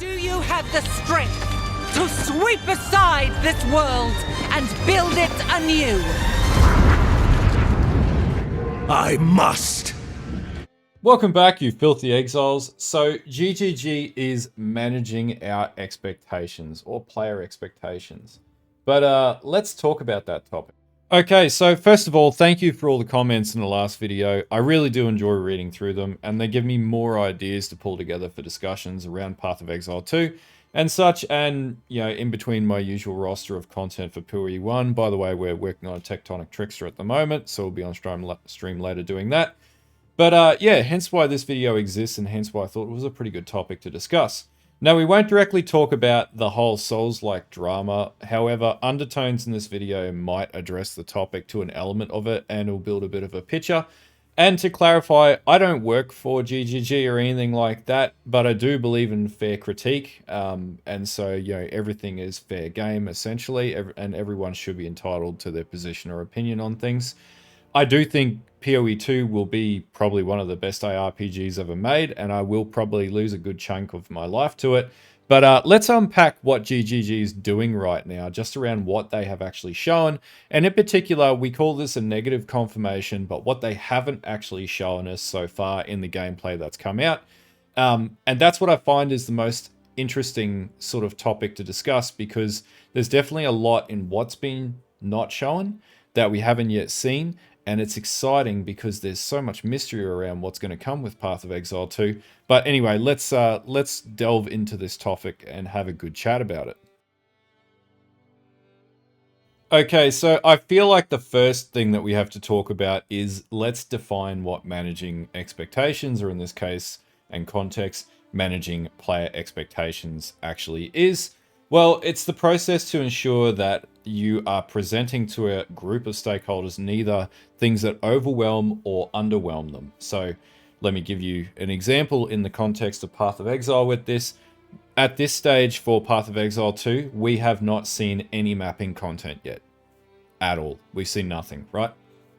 Do you have the strength to sweep aside this world and build it anew? I must! Welcome back, you filthy exiles. So GGG is managing our expectations, or player expectations. But let's talk about that topic. Okay, so first of all, thank you for all the comments in the last video. I really do enjoy reading through them, and they give me more ideas to pull together for discussions around Path of Exile 2 and such, and, you know, in between my usual roster of content for POE 1. By the way, we're working on a Tectonic Trickster at the moment, so we'll be on stream later doing that. But yeah, hence why this video exists, and hence why I thought it was a pretty good topic to discuss. Now, we won't directly talk about the whole Souls-like drama. However, undertones in this video might address the topic to an element of it, and it'll build a bit of a picture. And to clarify, I don't work for GGG or anything like that, but I do believe in fair critique. And so, you know, everything is fair game, essentially, and everyone should be entitled to their position or opinion on things. I do think POE 2 will be probably one of the best ARPGs ever made, and I will probably lose a good chunk of my life to it. But let's unpack what GGG is doing right now, just around what they have actually shown. And in particular, we call this a negative confirmation, but what they haven't actually shown us so far in the gameplay that's come out. And that's what I find is the most interesting sort of topic to discuss, because there's definitely a lot in what's been not shown that we haven't yet seen. And it's exciting because there's so much mystery around what's going to come with Path of Exile 2. But anyway, let's delve into this topic and have a good chat about it. Okay, so I feel like the first thing that we have to talk about is let's define what managing expectations, or in this case and context, managing player expectations actually is. Well, it's the process to ensure that you are presenting to a group of stakeholders neither things that overwhelm or underwhelm them. So let me give you an example in the context of Path of Exile with this. At this stage for Path of Exile 2, we have not seen any mapping content yet. At all. We've seen nothing, right?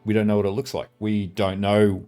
We don't know what it looks like. We don't know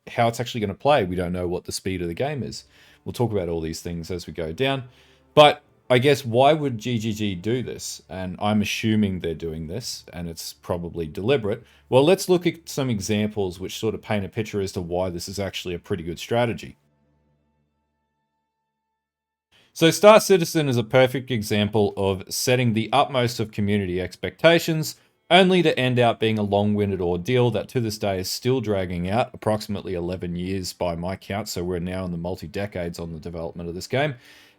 how it's actually going to play. We don't know what the speed of the game is. We'll talk about all these things as we go down. But I guess, why would GGG do this? And I'm assuming they're doing this, and it's probably deliberate. Well, let's look at some examples which sort of paint a picture as to why this is actually a pretty good strategy. So Star Citizen is a perfect example of setting the utmost of community expectations, only to end out being a long-winded ordeal that to this day is still dragging out, approximately 11 years by my count, so we're now in the multi-decades on the development of this game.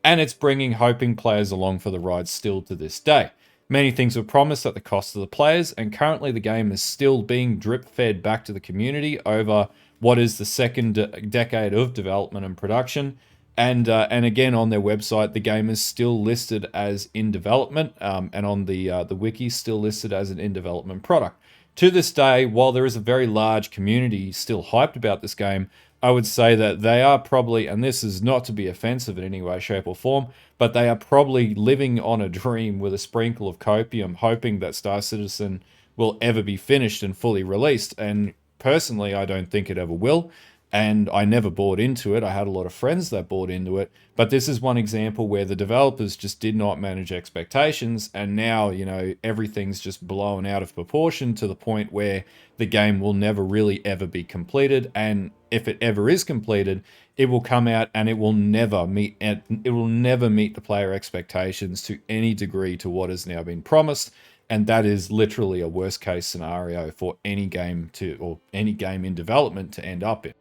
And it's bringing hoping players along for the ride still to this day. Many things were promised at the cost of the players, and currently the game is still being drip-fed back to the community over what is the second decade of development and production. And again, on their website, the game is still listed as in development, and on the wiki, still listed as an in-development product. To this day, while there is a very large community still hyped about this game, I would say that they are probably, and this is not to be offensive in any way, shape, or form, but they are probably living on a dream with a sprinkle of copium, hoping that Star Citizen will ever be finished and fully released. And personally, I don't think it ever will. And I never bought into it. I had a lot of friends that bought into it. But this is one example where the developers just did not manage expectations. And now, you know, everything's just blown out of proportion to the point where the game will never really ever be completed. And if it ever is completed, it will come out and it will never meet the player expectations to any degree to what has now been promised. And that is literally a worst case scenario for any game or any game in development to end up in.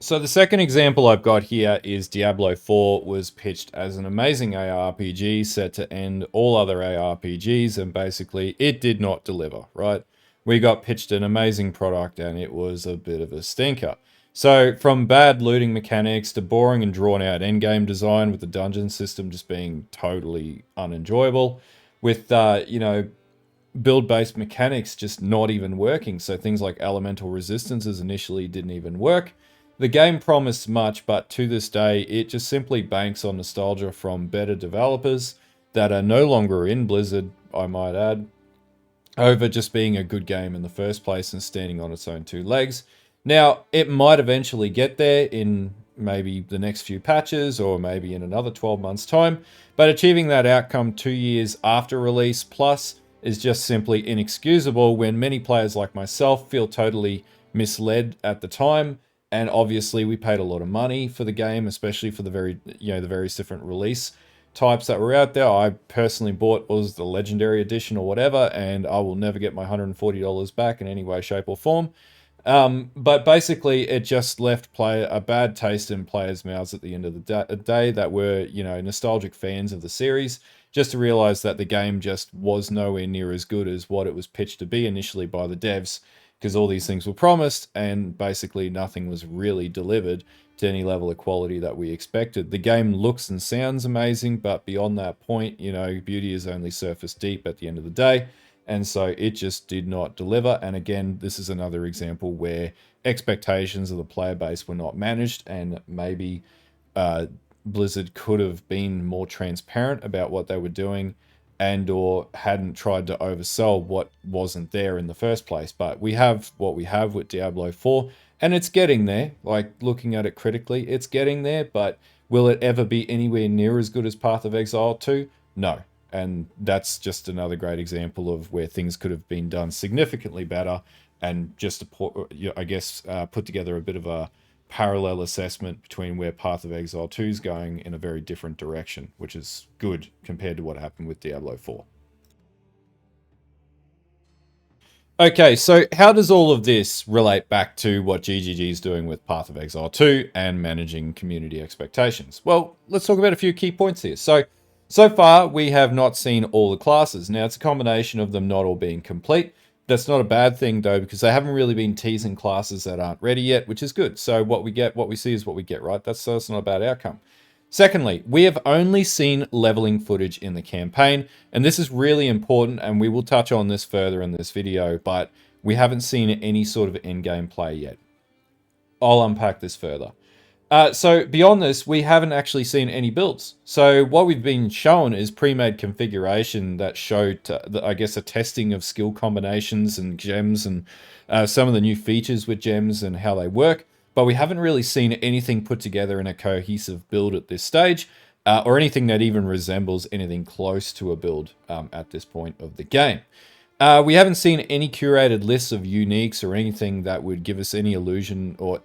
So the second example I've got here is Diablo 4 was pitched as an amazing ARPG set to end all other ARPGs, and basically it did not deliver, right? We got pitched an amazing product and it was a bit of a stinker. So from bad looting mechanics to boring and drawn out endgame design, with the dungeon system just being totally unenjoyable, with, you know, build-based mechanics just not even working. So things like elemental resistances initially didn't even work. The game promised much, but to this day, it just simply banks on nostalgia from better developers that are no longer in Blizzard, I might add, over just being a good game in the first place and standing on its own two legs. Now, it might eventually get there in maybe the next few patches or maybe in another 12 months time. But achieving that outcome 2 years after release plus is just simply inexcusable when many players like myself feel totally misled at the time. And obviously we paid a lot of money for the game, especially for the the various different release types that were out there. I personally bought was the legendary edition or whatever, and I will never get my $140 back in any way, shape or form. But basically it just left a bad taste in players' mouths at the end of the day that were, nostalgic fans of the series, just to realize that the game just was nowhere near as good as what it was pitched to be initially by the devs, because all these things were promised and basically nothing was really delivered to any level of quality that we expected. The game looks and sounds amazing, but beyond that point, beauty is only surface deep at the end of the day. And so it just did not deliver. And again, this is another example where expectations of the player base were not managed, and maybe Blizzard could have been more transparent about what they were doing and or hadn't tried to oversell what wasn't there in the first place. But we have what we have with Diablo 4, and it's getting there. Like, looking at it critically, it's getting there, but will it ever be anywhere near as good as Path of Exile 2? No. And that's just another great example of where things could have been done significantly better, and just to put together a bit of a parallel assessment between where Path of Exile 2 is going in a very different direction, which is good compared to what happened with Diablo 4. Okay, so how does all of this relate back to what GGG is doing with Path of Exile 2 and managing community expectations? Well, let's talk about a few key points here. So far, we have not seen all the classes. Now, it's a combination of them not all being complete. That's not a bad thing, though, because they haven't really been teasing classes that aren't ready yet, which is good. So what we see is what we get, right? That's not a bad outcome. Secondly, we have only seen leveling footage in the campaign, and this is really important, and we will touch on this further in this video, but we haven't seen any sort of endgame play yet. I'll unpack this further. So beyond this, we haven't actually seen any builds. So what we've been shown is pre-made configuration that showed, a testing of skill combinations and gems and some of the new features with gems and how they work. But we haven't really seen anything put together in a cohesive build at this stage, or anything that even resembles anything close to a build at this point of the game. We haven't seen any curated lists of uniques or anything that would give us any illusion or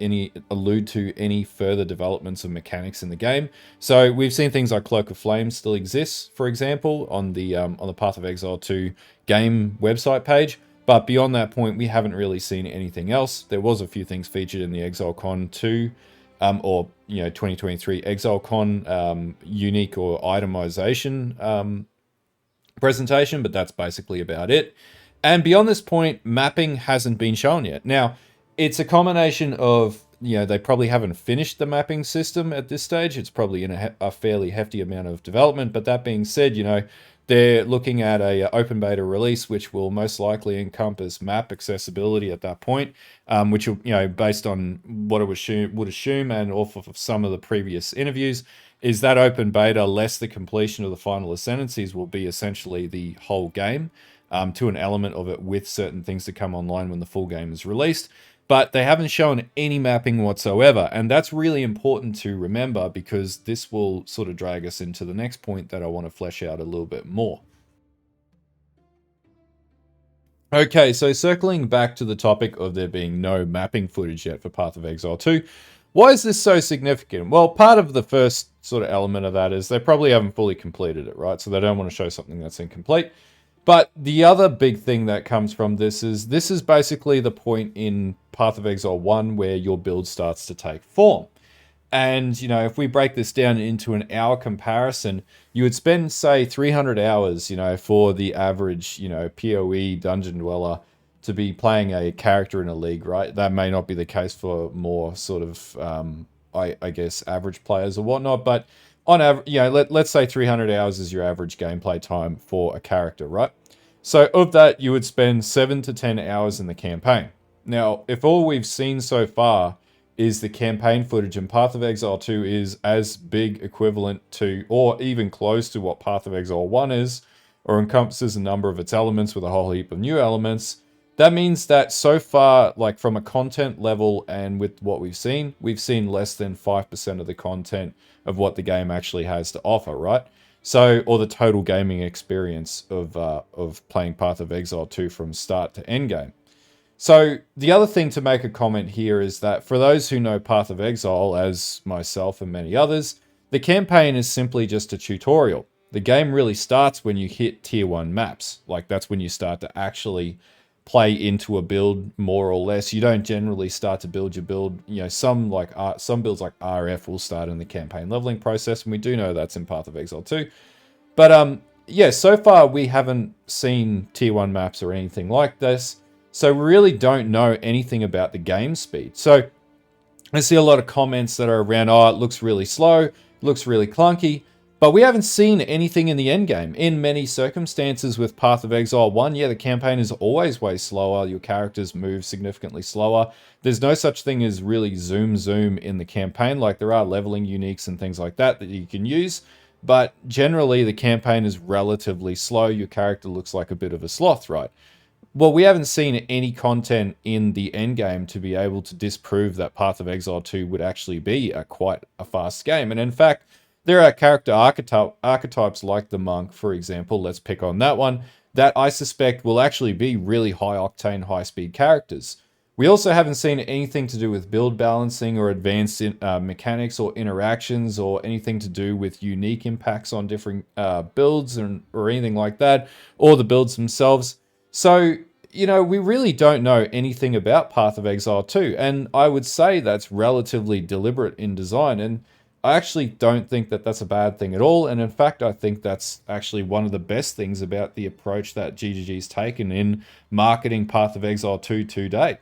allude to any further developments of mechanics in the game. So we've seen things like Cloak of Flame still exists, for example, on the Path of Exile 2 game website page. But beyond that point, we haven't really seen anything else. There was a few things featured in the ExileCon 2, 2023 ExileCon unique or itemization presentation, but that's basically about it. And beyond this point, mapping hasn't been shown yet. Now, it's a combination of, they probably haven't finished the mapping system at this stage. It's probably in a fairly hefty amount of development. But that being said, they're looking at a open beta release, which will most likely encompass map accessibility at that point, which will, based on what it would assume and off of some of the previous interviews, is that open beta less the completion of the final ascendancies will be essentially the whole game, to an element of it with certain things to come online when the full game is released. But they haven't shown any mapping whatsoever, and that's really important to remember, because this will sort of drag us into the next point that I want to flesh out a little bit more. Okay, so circling back to the topic of there being no mapping footage yet for Path of Exile 2, why is this so significant? Well, part of the first sort of element of that is they probably haven't fully completed it, right? So they don't want to show something that's incomplete. But the other big thing that comes from this is basically the point in Path of Exile 1 where your build starts to take form. And, if we break this down into an hour comparison, you would spend, say, 300 hours, for the average, POE dungeon dweller to be playing a character in a league, right? That may not be the case for more sort of, average players or whatnot, but on average, let's say 300 hours is your average gameplay time for a character, right? So of that, you would spend 7 to 10 hours in the campaign. Now, if all we've seen so far is the campaign footage, and Path of Exile 2 is as big equivalent to, or even close to, what Path of Exile 1 is, or encompasses a number of its elements with a whole heap of new elements, That means that so far, like from a content level and with what we've seen less than 5% of the content of what the game actually has to offer, right? So, or the total gaming experience of playing Path of Exile 2 from start to end game. So, the other thing to make a comment here is that for those who know Path of Exile, as myself and many others, the campaign is simply just a tutorial. The game really starts when you hit tier 1 maps. Like, that's when you start to actually play into a build more or less. You don't generally start to build your build. You know, some builds like RF will start in the campaign leveling process, and we do know that's in Path of Exile 2. But yeah, so far we haven't seen tier 1 maps or anything like this. So we really don't know anything about the game speed. So I see a lot of comments that are around, oh, it looks really slow, looks really clunky. But we haven't seen anything in the end game. In many circumstances with Path of Exile 1, yeah, the campaign is always way slower. Your characters move significantly slower. There's no such thing as really zoom in the campaign. Like, there are leveling uniques and things like that you can use. But generally, the campaign is relatively slow. Your character looks like a bit of a sloth, right? Well, we haven't seen any content in the end game to be able to disprove that Path of Exile 2 would actually be quite a fast game. And in fact, there are character archetypes like the monk, for example, let's pick on that one, that I suspect will actually be really high octane, high speed characters. We also haven't seen anything to do with build balancing or advanced mechanics or interactions or anything to do with unique impacts on different builds or anything like that, or the builds themselves. So, you know, we really don't know anything about Path of Exile 2, and I would say that's relatively deliberate in design, and I actually don't think that that's a bad thing at all, and in fact, I think that's actually one of the best things about the approach that GGG's taken in marketing Path of Exile 2 to date.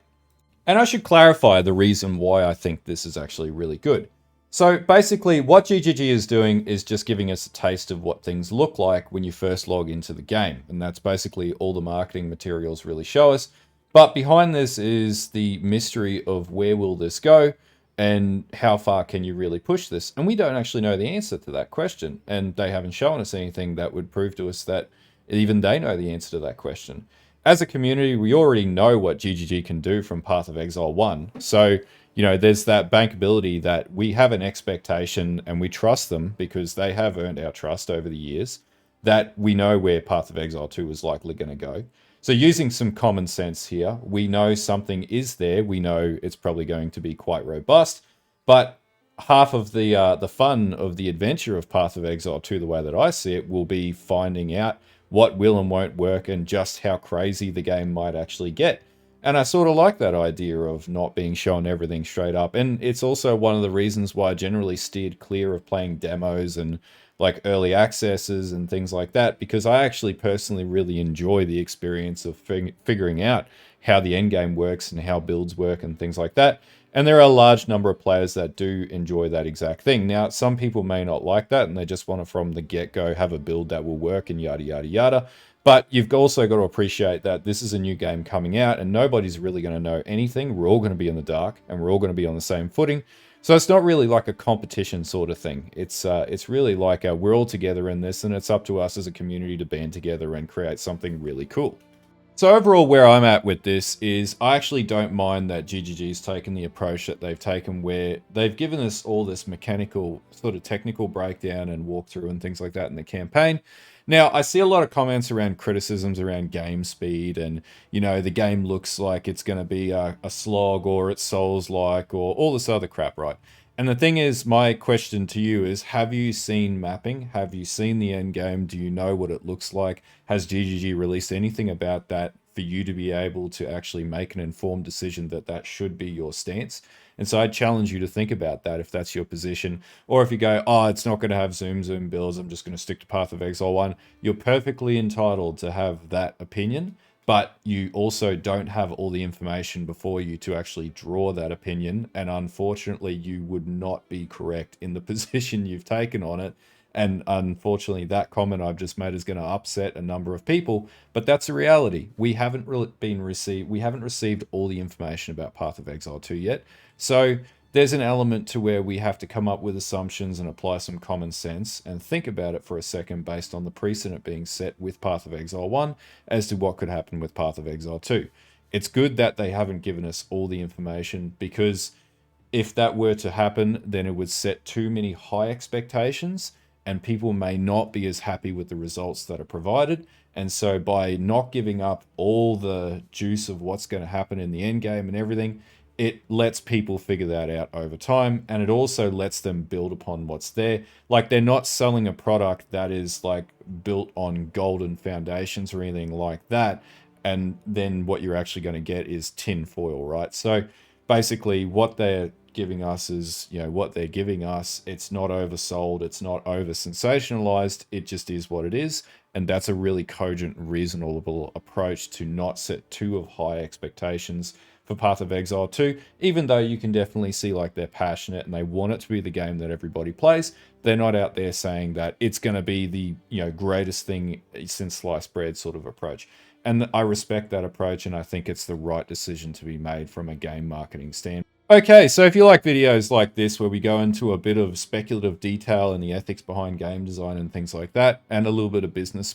And I should clarify the reason why I think this is actually really good. So basically, what GGG is doing is just giving us a taste of what things look like when you first log into the game. And that's basically all the marketing materials really show us. But behind this is the mystery of where will this go and how far can you really push this? And we don't actually know the answer to that question. And they haven't shown us anything that would prove to us that even they know the answer to that question. As a community, we already know what GGG can do from Path of Exile 1. So, you know, there's that bankability that we have an expectation and we trust them because they have earned our trust over the years, that we know where Path of Exile 2 is likely going to go. So using some common sense here, we know something is there. We know it's probably going to be quite robust, but half of the fun of the adventure of Path of Exile 2, the way that I see it, will be finding out what will and won't work and just how crazy the game might actually get. And I sort of like that idea of not being shown everything straight up. And it's also one of the reasons why I generally steered clear of playing demos and like early accesses and things like that, because I actually personally really enjoy the experience of figuring out how the end game works and how builds work and things like that. And there are a large number of players that do enjoy that exact thing. Now, some people may not like that and they just want to, from the get-go, have a build that will work and yada, yada, yada. But you've also got to appreciate that this is a new game coming out and nobody's really going to know anything. We're all going to be in the dark and we're all going to be on the same footing. So it's not really like a competition sort of thing. It's really like we're all together in this and it's up to us as a community to band together and create something really cool. So overall, where I'm at with this is I actually don't mind that GGG's taken the approach that they've taken, where they've given us all this mechanical, sort of technical breakdown and walkthrough and things like that in the campaign. Now, I see a lot of comments around criticisms around game speed and, you know, the game looks like it's going to be a slog or it's Souls-like or all this other crap, right? And the thing is, my question to you is, have you seen mapping? Have you seen the end game? Do you know what it looks like? Has GGG released anything about that for you to be able to actually make an informed decision that that should be your stance? And so I challenge you to think about that if that's your position. Or if you go, oh, it's not going to have zoom builds, I'm just going to stick to Path of Exile 1. You're perfectly entitled to have that opinion. But you also don't have all the information before you to actually draw that opinion. And unfortunately, you would not be correct in the position you've taken on it. And unfortunately, that comment I've just made is going to upset a number of people. But that's a reality. We haven't received all the information about Path of Exile 2 yet. So there's an element to where we have to come up with assumptions and apply some common sense and think about it for a second based on the precedent being set with Path of Exile 1 as to what could happen with Path of Exile 2. it's good that they haven't given us all the information, because if that were to happen, then it would set too many high expectations and people may not be as happy with the results that are provided. And so by not giving up all the juice of what's going to happen in the end game and everything, it lets people figure that out over time, and it also lets them build upon what's there. Like, they're not selling a product that is like built on golden foundations or anything like that, and then what you're actually going to get is tin foil, right? So basically what they're giving us is, you know, what they're giving us. It's not oversold, it's not over sensationalized, it just is what it is. And that's a really cogent, reasonable approach to not set too high expectations for Path of Exile 2, even though you can definitely see like they're passionate and they want it to be the game that everybody plays. They're not out there saying that it's going to be the, you know, greatest thing since sliced bread sort of approach. And I respect that approach, and I think it's the right decision to be made from a game marketing standpoint. Okay, so if you like videos like this where we go into a bit of speculative detail and the ethics behind game design and things like that, and a little bit of business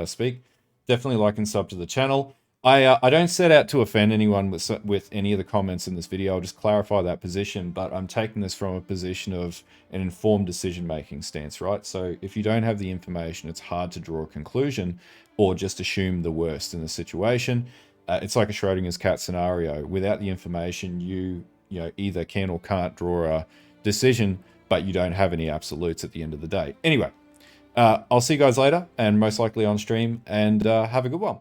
speak, definitely like and sub to the channel. I don't set out to offend anyone with any of the comments in this video. I'll just clarify that position, but I'm taking this from a position of an informed decision-making stance, right? So if you don't have the information, it's hard to draw a conclusion or just assume the worst in the situation. It's like a Schrodinger's cat scenario. Without the information, you know, either can or can't draw a decision, but you don't have any absolutes at the end of the day. Anyway, I'll see you guys later, and most likely on stream, and have a good one.